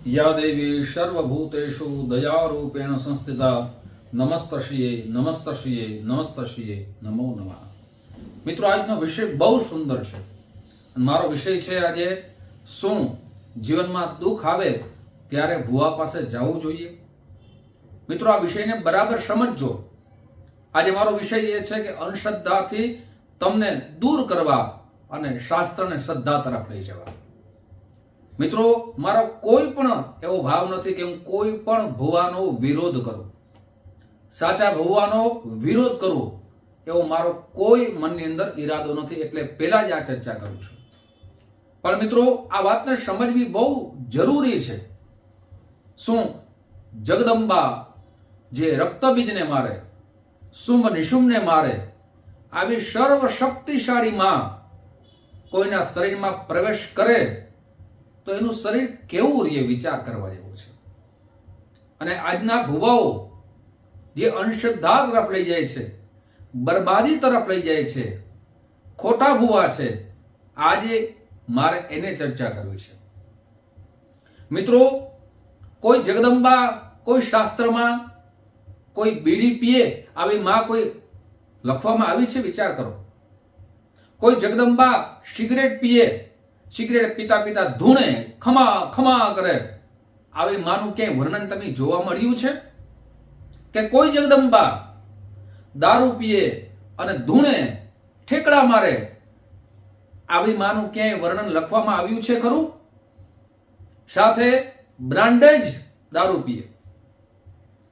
या देवी सर्वभूतेषु दयारूपेण संस्थिता नमस्तश्रिये नमस्तश्रिये नमस्तश्रिये नमो नमः। મિત્રો આજનો વિષય બહુ સુંદર છે। મારો વિષય છે આજે શું જીવનમાં દુઃખ આવે ત્યારે ભુવા પાસે જવું જોઈએ। મિત્રો આ વિષયને બરાબર સમજજો। આજે મારો વિષય એ છે કે અંધશ્રદ્ધાથી તમને દૂર કરવા અને શાસ્ત્રને શ્રદ્ધા તરફ લઈ જવા। મિત્રો મારો કોઈ પણ એવો ભાવ નથી કે હું કોઈ પણ ભુવાનો વિરોધ કરું, સાચા ભુવાનો વિરોધ કરું એવો મારો કોઈ મનની અંદર ઈરાદો નથી, એટલે પહેલા જ આ ચર્ચા કરું છું। પણ મિત્રો આ વાતને સમજવી બહુ જરૂરી છે। શું જગદંબા જે રક્તબીજને મારે, શુંભ નિશુંભને મારે, આવી સર્વ શક્તિશાળી માં કોઈના શરીરમાં પ્રવેશ કરે તો એનું શરીર કેવું રહે વિચાર કરવા જેવો છે। અને આજના ભુવાઓ જે અંધશ્રદ્ધા તરફ લઈ જાય છે, બરબાદી તરફ લઈ જાય છે, ખોટા ભુવા છે, આજે મારે એને ચર્ચા કરવી છે। મિત્રો કોઈ જગદંબા, કોઈ શાસ્ત્રમાં કોઈ બીડી પીએ આવી માં કોઈ લખવામાં આવી છે? વિચાર કરો। કોઈ જગદંબા સિગરેટ પીએ, સિગરેટ પીતા પીતા ધૂણે ખમા ખમા કરે, આવી માનું ક્યાંય વર્ણન તમે જોવા મળ્યું છે? કે કોઈ જગદંબા દારૂ પીએ અને ધૂણે ઠેકડા મારે, આવી માનું ક્યાંય વર્ણન લખવામાં આવ્યું છે ખરું? સાથે બ્રાન્ડેજ દારૂ પીએ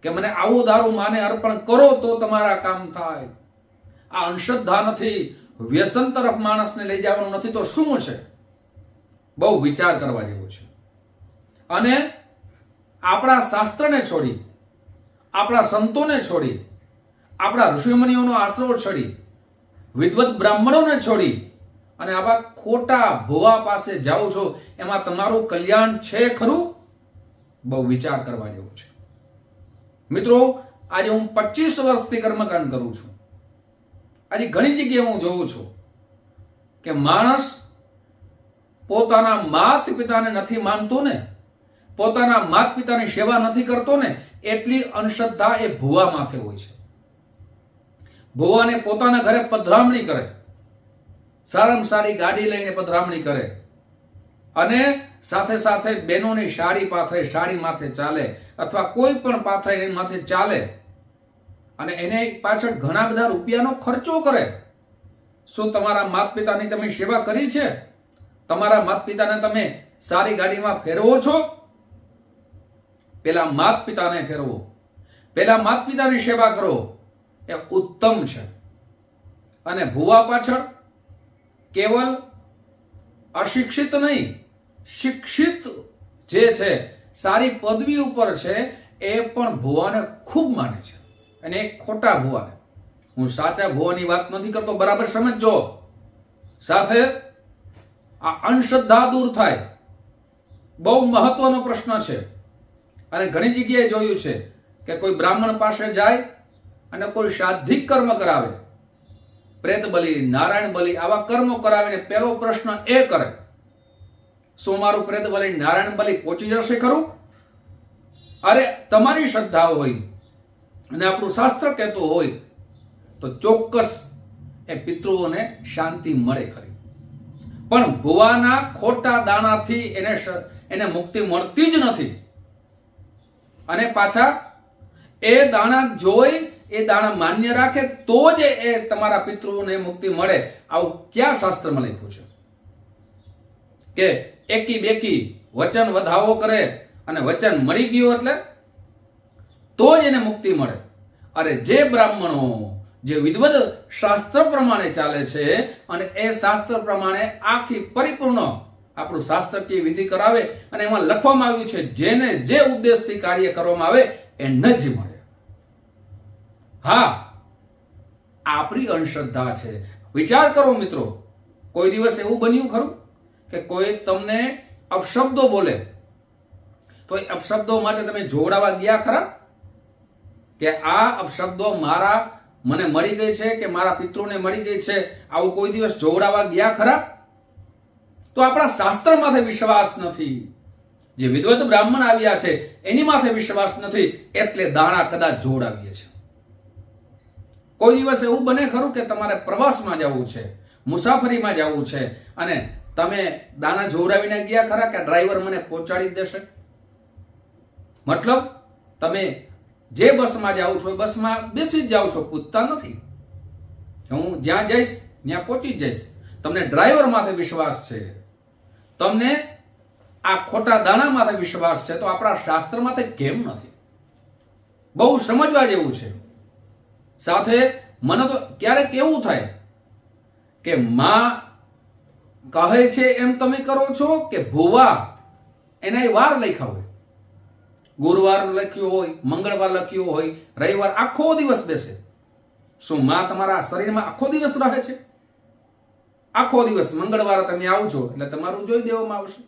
કે મને આવો દારૂ માને અર્પણ કરો તો તમારા કામ થાય। આ અંધશ્રદ્ધા નથી, વ્યસન તરફ માણસને લઈ જવાનું નથી તો શું છે? બહુ વિચાર કરવા જેવો છે। અને આપણા શાસ્ત્રને છોડી, આપણા સંતોને છોડી, આપણા ઋષિમુનિઓનો આશરો છોડી, વિદ્વત બ્રાહ્મણોને છોડી અને આવા ખોટા ભુવા પાસે જાઓ છો, એમાં તમારું કલ્યાણ છે ખરું? બહુ વિચાર કરવા જેવો છે। મિત્રો આજે હું 25 વર્ષથી કર્મકાંડ કરું છું। આજે ઘણી જગ્યાએ હું જોઉં છું કે માણસ પોતાના માત પિતાને નથી માનતો ને, પોતાના માત પિતાની સેવા નથી કરતો ને, એટલી અંધશ્રદ્ધા એ ભુવા માથે હોય છે। ભુવાને પોતાના ઘરે પધરામણી કરે, સારામાં સારી ગાડી લઈને પધરામણી કરે અને સાથે સાથે બહેનોની સાડી પાથરે, સાડી માથે ચાલે અથવા કોઈ પણ પાથરે એની માથે ચાલે અને એને પાછળ ઘણા બધા રૂપિયાનો ખર્ચો કરે। શું તમારા માત પિતાની તમે સેવા કરી છે? તમારા માત પિતાને તમે સારી ગાડીમાં ફેરવો છો? પેલા માત પિતાને ફેરવો, પેલા માત પિતાની સેવા કરો, એ ઉત્તમ છે। અને ભુવા પાછળ કેવલ અશિક્ષિત નહીં, શિક્ષિત જે છે, સારી પદવી ઉપર છે, એ પણ ભુવાને ખૂબ માને છે અને એક ખોટા ભુવાને। હું સાચા ભુવાની વાત નથી કરતો, બરાબર સમજજો। સાથે આ અંધશ્રદ્ધા દૂર થાય બહુ મહત્વનો પ્રશ્ન છે। અને ઘણી જગ્યાએ જોયું છે કે કોઈ બ્રાહ્મણ પાસે જાય અને કોઈ સાધિક કર્મ કરાવે, પ્રેત બલિ, નારાયણ બલિ, આવા કર્મો કરાવીને પહેલો પ્રશ્ન એ કરે, શું મારું પ્રેત બલિ, નારાયણ બલિ પહોંચી જશે ખરું? અરે તમારી શ્રદ્ધા હોય અને આપણું શાસ્ત્ર કહેતું હોય તો ચોક્કસ એ પિતૃઓને શાંતિ મળે ખરી, પણ ભુવાના ખોટા દાણાથી એને મુક્તિ મળતી જ નથી। અને પાછા એ દાણા જોઈ, એ દાણા માન્ય રાખે તો જ એ તમારા પિતૃઓને મુક્તિ મળે। આવું ક્યાં શાસ્ત્રમાં લખ્યું છે કે એકી બેકી વચન વધાવો કરે અને વચન મળી ગયું એટલે તો જ એને મુક્તિ મળે? અરે જે બ્રાહ્મણો જે વિદ્વત શાસ્ત્ર પ્રમાણે ચાલે છે અને એ શાસ્ત્ર પ્રમાણે આખી પરિપૂર્ણ આપણું શાસ્ત્રકીય વિધિ કરાવે અને એમાં લખવામાં આવ્યું છે જેને જે ઉદ્દેશથી કાર્ય કરવામાં આવે એને જ મળે। હા, આપણી અંધશ્રદ્ધા છે। વિચાર કરો મિત્રો, કોઈ દિવસ એવું બન્યું ખરું કે કોઈ તમને અપશબ્દો બોલે તો એ અપશબ્દો માટે તમે જોવડાવવા ગયા ખરા? કે આ અપશબ્દો મને મળી ગઈ છે કે મારા પિતૃને મળી ગઈ છે, આવું કોઈ દિવસ જોવડાવવા ગયા ખરા? તો આપણા શાસ્ત્ર માથે વિશ્વાસ નથી, જે વિદવત બ્રાહ્મણ આવ્યા છે એની માથે વિશ્વાસ નથી, એટલે દાણા કદાચ જોડાવીએ છે. કોઈ દિવસ એવું બને ખરું કે તમારે પ્રવાસમાં જવું છે, મુસાફરીમાં જવું છે, અને તમે દાણા જોડાવીને ગયા ખરા કે ડ્રાઈવર મને પહોંચાડી દેશે? મતલબ તમે જે બસમાં જાઓ છો એ બસમાં બેસી જ જાઓ છો, પૂછતા નથી. હું જ્યાં જઈશ ત્યાં પહોંચી જ જઈશ. તમને ડ્રાઈવર માથે વિશ્વાસ છે, તમને આ ખોટા દાણા માથે વિશ્વાસ છે, તો આપણા શાસ્ત્ર માથે કેમ નથી? બહુ સમજવા જેવું છે. સાથે મને તો ક્યારેક એવું થાય કે માં કહે છે એમ તમે કરો છો કે ભુવા એના વાર લખ્યા હોય, ગુરુવાર લખ્યું હોય, મંગળવાર લખ્યું હોય, રવિવાર, આખો દિવસ બેસે. શું માં તમારા શરીરમાં આખો દિવસ રહે છે? આખો દિવસ મંગળવારે તમે આવજો એટલે તમારું જોઈ દેવામાં આવશે.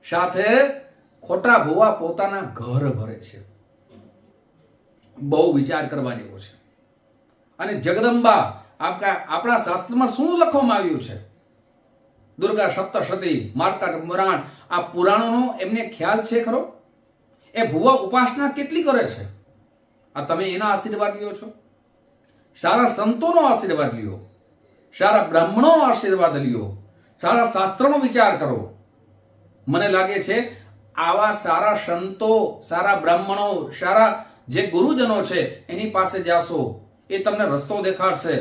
સાથે ખોટા ભુવા પોતાના ઘર ભરે છે. બહુ વિચાર કરવા જેવો છે. અને જગદંબા આપણા શાસ્ત્રમાં શું લખવામાં આવ્યું છે? દુર્ગા સપ્તશતી, માર્કંડ પુરાણ, આ પુરાણોનો એમને ખ્યાલ છે ખરો? એ ભુવા ઉપાસના કેટલી કરે છે? આ તમે એના આશીર્વાદ લ્યો છો? સારા સંતોનો આશીર્વાદ લ્યો, સારા બ્રાહ્મણોનો આશીર્વાદ લ્યો, સારા શાસ્ત્રનો વિચાર કરો. મને લાગે છે આવા સારા સંતો, સારા બ્રાહ્મણો, સારા જે ગુરુજનો છે એની પાસે જાશો, એ તમને રસ્તો દેખાડશે,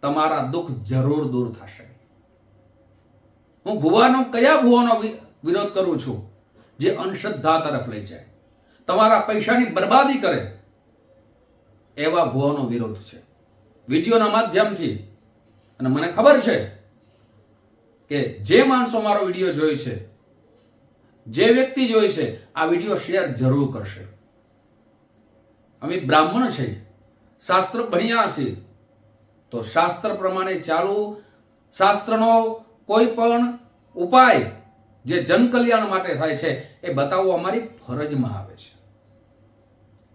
તમારા દુઃખ જરૂર દૂર થશે. હું કયા ભુવાનો વિરોધ કરું છું? જે અંધશ્રદ્ધા તરફ લઈ જાય, તમારા પૈસાની બરબાદી કરે, એવા ભુવાનો વિરોધ છે. વિડીયોના માધ્યમથી, અને મને ખબર છે કે જે માણસો મારો વિડીયો જોઈ છે, જે વ્યક્તિ જોઈ છે, આ વિડીયો શેર જરૂર કરશે. અમે બ્રાહ્મણ છે, શાસ્ત્ર ભણ્યા છે, તો શાસ્ત્ર પ્રમાણે ચાલુ. શાસ્ત્રનો કોઈ પણ ઉપાય જે જનકલ્યાણ માટે થાય છે એ બતાવવું અમારી ફરજમાં આવે છે.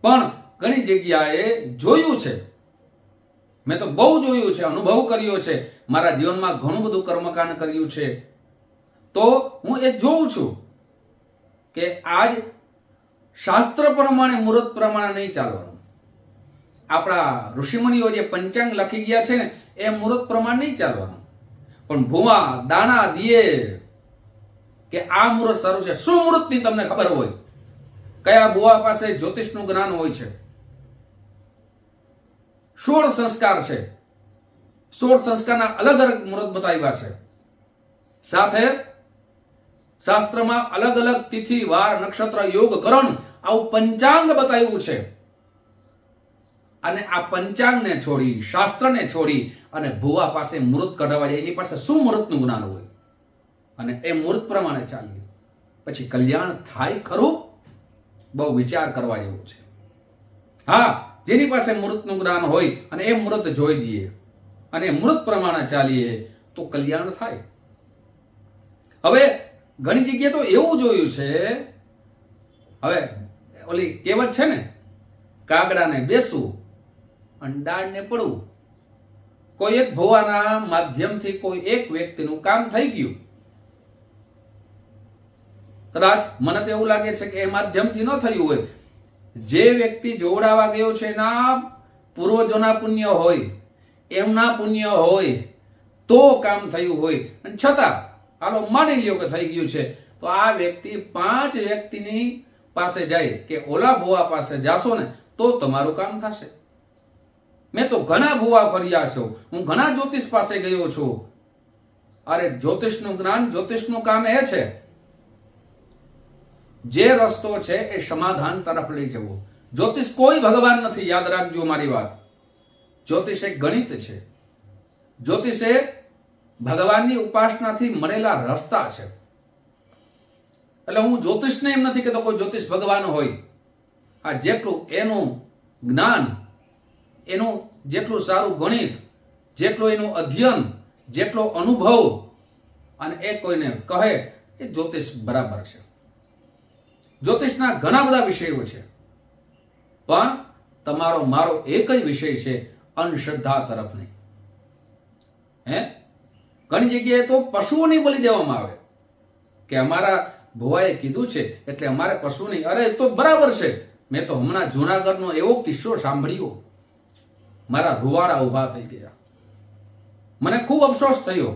પણ ઘણી જગ્યાએ જોયું છે, મેં તો બહુ જોયું છે, અનુભવ કર્યો છે, મારા જીવનમાં ઘણું બધું કર્મકાંડ કર્યું છે, તો હું એ જોઉં છું કે આજ શાસ્ત્ર પ્રમાણે, મુહૂર્ત પ્રમાણે નહીં ચાલવાનું. આપણા ઋષિમુનિઓ જે પંચાંગ લખી ગયા છે ને એ મુહૂર્ત પ્રમાણે નહીં ચાલવાનું. પણ ભુવા દાણા દીએ કે આ મુહૂર્ત સારું છે. શું મુહૂર્તની તમને ખબર હોય? કયા ભુવા પાસે જ્યોતિષનું જ્ઞાન હોય છે? 16 સંસ્કાર છે, 16 સંસ્કારના અલગ અલગ મુહૂર્ત બતાવ્યા છે. સાથે શાસ્ત્રમાં અલગ અલગ તિથિ, વાર, નક્ષત્ર, યોગ, કરણ, આવું પંચાંગ બતાવ્યું છે. અને આ પંચાંગને છોડી, શાસ્ત્રને છોડી અને ભુવા પાસે મુહૂર્ત કઢાવવા જાય, એની પાસે શું મુહૂર્તનું જ્ઞાન હોય? અને એ મુહૂર્ત પ્રમાણે ચાલીએ, પછી કલ્યાણ થાય ખરું? બહુ વિચાર કરવા જેવું છે. હા, જેની પાસે મુહૂર્તનું જ્ઞાન હોય અને એ મુહૂર્ત જોઈ દઈએ અને મુહૂર્ત પ્રમાણે ચાલીએ તો કલ્યાણ થાય. હવે ઘણી જગ્યાએ તો એવું જોયું છે, હવે ઓલી કહેવત છે ને, કાગડાને બેસવું અને દાળને પડવું. કોઈ એક ભુવાના માધ્યમથી કોઈ એક વ્યક્તિનું કામ થઈ ગયું. કદાચ મને તો એવું લાગે છે કે એ માધ્યમથી ન થયું હોય. જે વ્યક્તિ જોડાવા ગયો છે એના પૂર્વજોના પુણ્ય હોય, એમના પુણ્ય હોય તો કામ થયું હોય. અને છતાં હાલો માની લ્યો કે થઈ ગયું છે, તો આ વ્યક્તિ 5 વ્યક્તિની પાસે જાય કે ઓલા ભુવા પાસે જાશો ને તો તમારું કામ થશે. મેં તો ઘણા ભુવા ફર્યા છો, હું ઘણા જ્યોતિષ પાસે ગયો છું. અરે જ્યોતિષનું જ્ઞાન, જ્યોતિષનું કામ એ છે, જે રસ્તો છે એ સમાધાન તરફ લઈ જવો. જ્યોતિષ કોઈ ભગવાન નથી, યાદ રાખજો મારી વાત. જ્યોતિષ એક ગણિત છે. જ્યોતિષ એ ભગવાનની ઉપાસનાથી મળેલા રસ્તા છે. એટલે હું જ્યોતિષને એમ નથી કહેતો કોઈ જ્યોતિષ ભગવાન હોય. આ જેટલું એનું જ્ઞાન, એનું જેટલું સારું ગણિત, જેટલું એનું અધ્યયન, જેટલો અનુભવ, અને એ કોઈને કહે એ જ્યોતિષ બરાબર છે. જ્યોતિષના ઘણા બધા વિષયો છે, પણ તમારો મારો એક જ વિષય છે, અંધશ્રદ્ધા તરફ નહીં. ઘણી જગ્યાએ તો પશુઓની બલિ દેવામાં આવે કે અમારા ભુવાએ કીધું છે એટલે અમારે કશું નહીં. અરે તો બરાબર છે. મેં તો હમણાં જૂનાગઢનો એવો કિસ્સો સાંભળ્યો, મારા રૂવાડા ઉભા થઈ ગયા. મને ખૂબ અફસોસ થયો.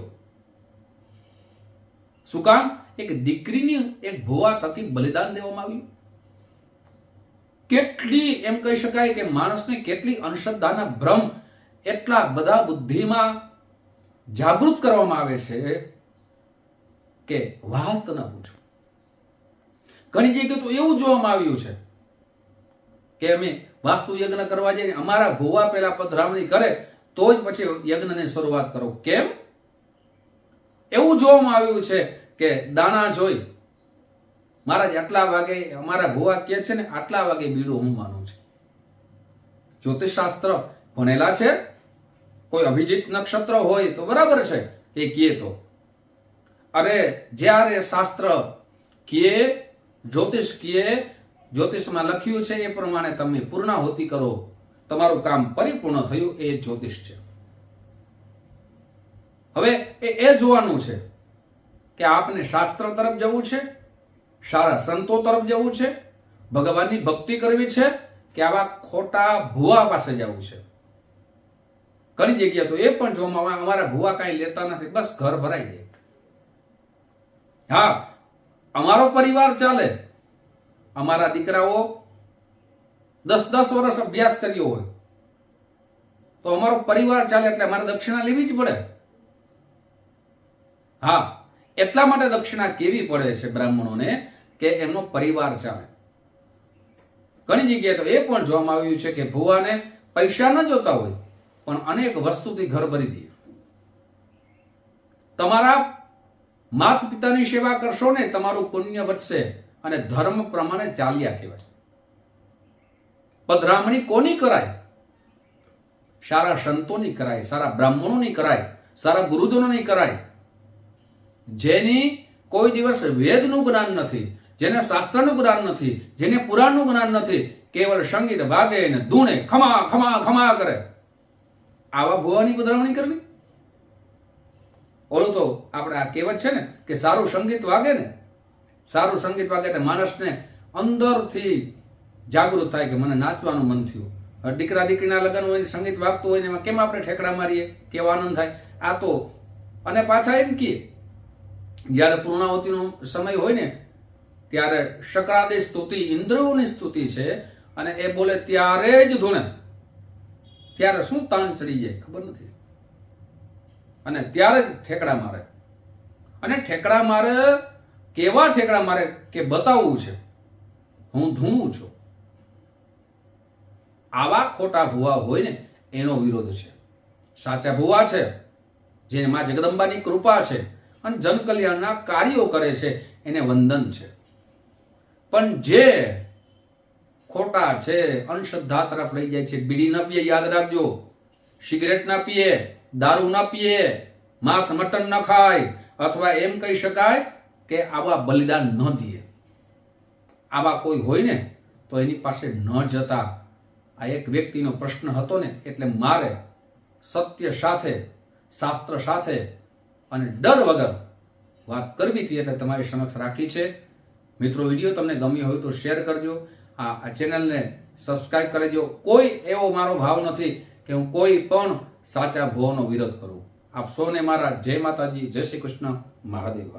શું કામ? એક દીકરીની એક ભુવા થકી બલિદાન દેવામાં આવ્યું. કેટલી એમ કહી શકાય કે માણસને કેટલી અંધશ્રદ્ધાના ભ્રમ એટલા બધા બુદ્ધિમાં જાગૃત કરવામાં આવે છે કે વાત ન પૂછો. ઘણી જગ્યાએ તો એવું જોવામાં આવ્યું છે કે અમે વાસ્તુ યજ્ઞ કરવા જઈએ, અમારા ભુવા પેલા પધરામણી કરે તો જ પછી યજ્ઞની શરૂઆત કરો. કેમ? એવું જોવામાં આવ્યું છે કે દાણા જોઈ મહારાજ આટલા વાગે અમારા ભુવા કહે છે ને આટલા વાગે બીડું હોમવાનું છે. જ્યોતિષ શાસ્ત્ર ભણેલા છે, કોઈ અભિજીત નક્ષત્ર હોય તો બરાબર છે એ કહે તો. અરે જ્યારે શાસ્ત્ર કહે, જ્યોતિષ કહે, જ્યોતિષમાં લખ્યું છે એ પ્રમાણે તમે પૂર્ણાહુતિ કરો, તમારું કામ પરિપૂર્ણ થયું, એ જ્યોતિષ છે. હવે એ જોવાનું છે કે આપને શાસ્ત્ર તરફ જવું છે, સારા સંતો તરફ જવું છે, ભગવાનની ભક્તિ કરવી છે, કે આવા ખોટા ભુવા પાસે જવું છે. ઘણી જગ્યા તો એ પણ જોવામાં આવે અમારા ભુવા કાંઈ લેતા નથી, બસ ઘર ભરાઈ જાય. હા, અમારો પરિવાર ચાલે, અમારા દીકરાઓ 10 વર્ષ અભ્યાસ કર્યો હોય તો અમારો પરિવાર ચાલે એટલે અમારે દક્ષિણા લેવી જ પડે. હા, એટલા માટે દક્ષિણા કેવી પડે છે બ્રાહ્મણોને કે એમનો પરિવાર ચાલે. ઘણી જગ્યાએ તો એ પણ જોવામાં આવ્યું છે કે ભુવાને પૈસા ન જોતા હોય પણ અનેક વસ્તુથી ઘર ભરી દે. તમારા માતા પિતાની સેવા કરશો ને તમારું પુણ્ય વધશે અને ધર્મ પ્રમાણે ચાલ્યા કહેવાય. પધરામણી કોની કરાય? સારા સંતોની કરાય, સારા બ્રાહ્મણોની કરાય, સારા ગુરુજનોની કરાય. જેની કોઈ દિવસ વેદનું જ્ઞાન નથી, જેને શાસ્ત્રનું જ્ઞાન નથી, જેને પુરાણનું જ્ઞાન નથી, કેવળ સંગીત વાગે ને ધૂણે ખમા ખમા ખમા કરે, આવા ભુવાની પધરામણી કરવી? ઓલું તો આપણે આ કહેવત છે ને કે સારું સંગીત વાગે ને, સારું સંગીત વાગે તો માણસને અંદરથી જાગૃત થાય કે મને નાચવાનું મન થયું. દીકરા દીકરીના લગ્ન હોય, સંગીત વાગતું હોય ને એમાં કેમ આપણે ઠેકડા મારીએ, કેવો આનંદ થાય. આ તો અને પાછા એમ કહે જ્યારે પૂર્ણાહુતિનો સમય હોય ને ત્યારે શક્રાદે સ્તુતિ, ઇન્દ્રિયોની સ્તુતિ છે, અને એ બોલે ત્યારે જ ધૂણે, ત્યારે શું તાણ ચડી જાય ખબર નથી, અને ત્યારે જ ઠેકડા મારે. અને ઠેકડા મારે કેવા ઠેકડા મારે કે બતાવવું છે હું ધૂણું છું. આવા ખોટા ભુવા હોય ને એનો વિરોધ છે. સાચા ભુવા છે જેમાં જગદંબાની કૃપા છે અને જનકલ્યાણના કાર્યો કરે છે એને વંદન છે. પણ જે ખોટા છે, અંધશ્રદ્ધા તરફ લઈ જાય છે, બીડી ન પીએ, યાદ રાખજો, સિગરેટ ના પીએ, દારૂ ના પીએ, માંસ મટન ન ખાય, અથવા એમ કહી શકાય કે આવા બલિદાન ન દે, આવા કોઈ હોય ને તો એની પાસે ન જતા. આ એક વ્યક્તિનો પ્રશ્ન હતો ને એટલે મારે સત્ય સાથે, શાસ્ત્ર સાથે અને ડર વગર વાત કરવી હતી એટલે તમારી સમક્ષ રાખી છે. મિત્રો, વિડીયો તમને ગમ્યો હોય તો શેર કરજો, આ ચેનલને સબસ્ક્રાઇબ કરી દો. કોઈ એવો મારો ભાવ નથી કે હું કોઈ પણ સાચા ભુવાનો વિરોધ કરું. આપ સૌને મારા જય માતાજી, જય શ્રી કૃષ્ણ, મહાદેવ.